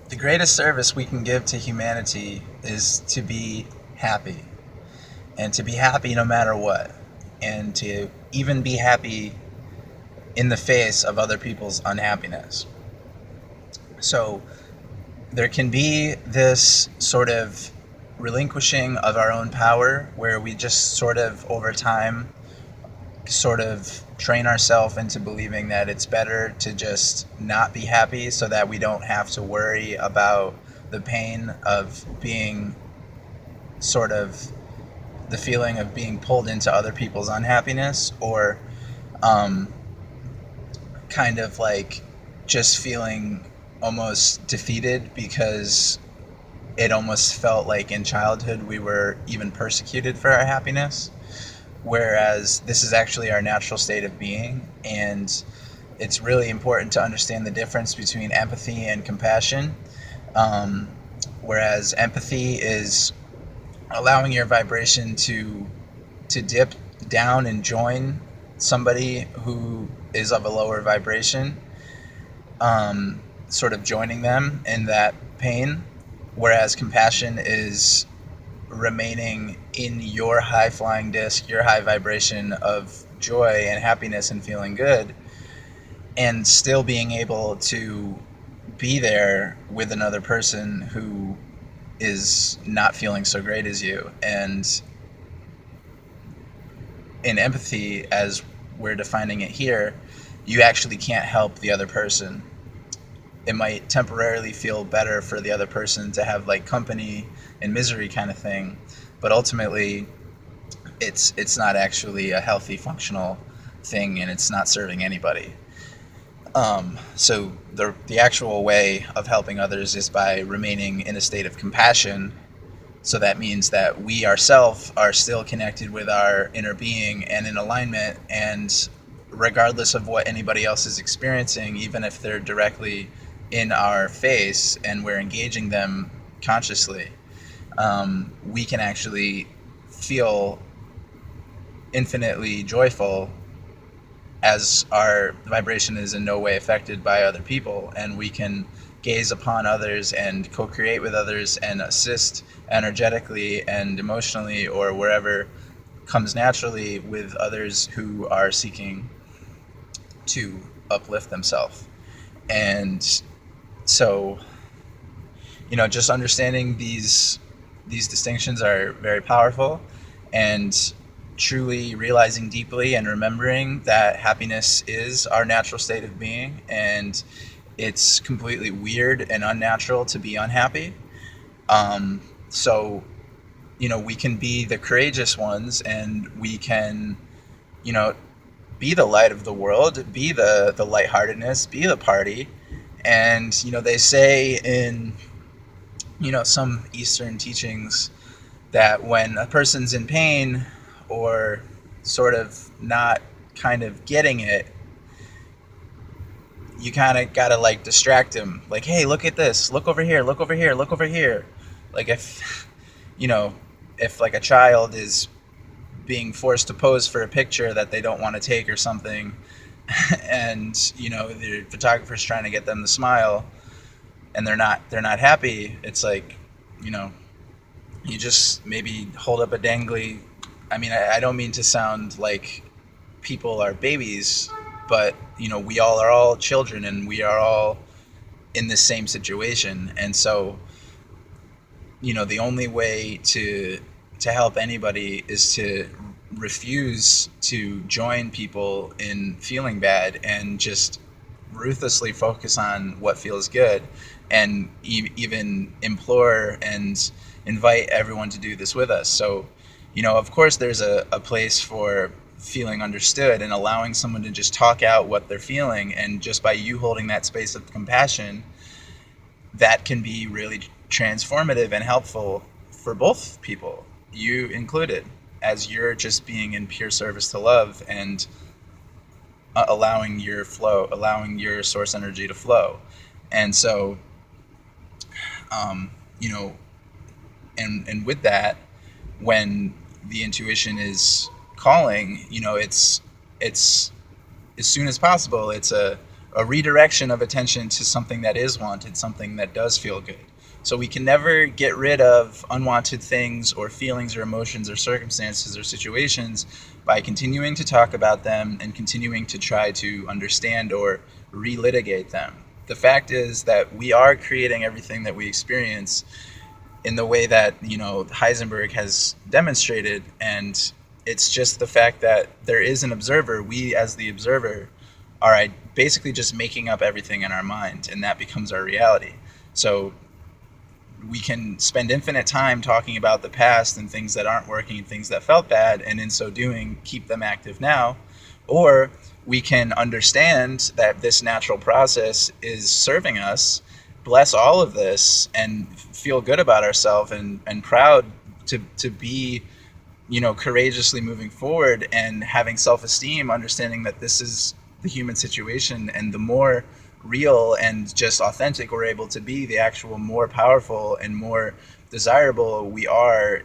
The greatest service we can give to humanity is to be happy, and to be happy no matter what, and to even be happy in the face of other people's unhappiness. So there can be this sort of relinquishing of our own power where we just sort of over time sort of train ourselves into believing that it's better to just not be happy so that we don't have to worry about the pain of being sort of the feeling of being pulled into other people's unhappiness, or um, kind of like just feeling almost defeated because it almost felt like in childhood we were even persecuted for our happiness, whereas this is actually our natural state of being. And it's really important to understand the difference between empathy and compassion. Um, Whereas empathy is allowing your vibration to dip down and join somebody who is of a lower vibration, sort of joining them in that pain. Whereas compassion is remaining in your high flying disc, your high vibration of joy and happiness and feeling good, and still being able to be there with another person who is not feeling so great as you. And in empathy, as we're defining it here, you actually can't help the other person. It might temporarily feel better for the other person to have like company and misery kind of thing, but ultimately it's not actually a healthy functional thing, and it's not serving anybody. So the actual way of helping others is by remaining in a state of compassion. So that means that we ourselves are still connected with our inner being and in alignment, and regardless of what anybody else is experiencing, even if they're directly in our face and we're engaging them consciously, we can actually feel infinitely joyful as our vibration is in no way affected by other people, and we can gaze upon others and co-create with others and assist energetically and emotionally or wherever comes naturally with others who are seeking to uplift themselves. And so, just understanding these distinctions are very powerful, and truly realizing deeply and remembering that happiness is our natural state of being, and it's completely weird and unnatural to be unhappy. So, we can be the courageous ones, and we can, you know, be the light of the world, be the lightheartedness, be the party. And, they say in, some Eastern teachings that when a person's in pain or sort of not kind of getting it, you kind of gotta like distract him. Like, hey, look at this, look over here, look over here, look over here. Like if, you know, if like a child is being forced to pose for a picture that they don't want to take or something, and the photographer's trying to get them to smile, and they're not happy. It's like, you know, you just maybe hold up a dangly. I mean, I don't mean to sound like people are babies, but we all are all children, and we are all in this same situation. And so, the only way to help anybody is to refuse to join people in feeling bad, and just ruthlessly focus on what feels good, and even implore and invite everyone to do this with us. So, of course, there's a place for feeling understood and allowing someone to just talk out what they're feeling. And just by you holding that space of compassion, that can be really transformative and helpful for both people, you included, as you're just being in pure service to love, and allowing your source energy to flow. And so, um, you know, and with that, when the intuition is calling, it's as soon as possible. It's a redirection of attention to something that is wanted, something that does feel good. So we can never get rid of unwanted things or feelings or emotions or circumstances or situations by continuing to talk about them and continuing to try to understand or relitigate them. The fact is that we are creating everything that we experience in the way that, Heisenberg has demonstrated, and it's just the fact that there is an observer. We, as the observer, are basically just making up everything in our mind, and that becomes our reality. So we can spend infinite time talking about the past and things that aren't working and things that felt bad, and in so doing keep them active now. Or we can understand that this natural process is serving us, bless all of this, and feel good about ourselves, and proud to be, courageously moving forward and having self-esteem, understanding that this is the human situation, and the more real and just authentic we're able to be, the actual more powerful and more desirable we are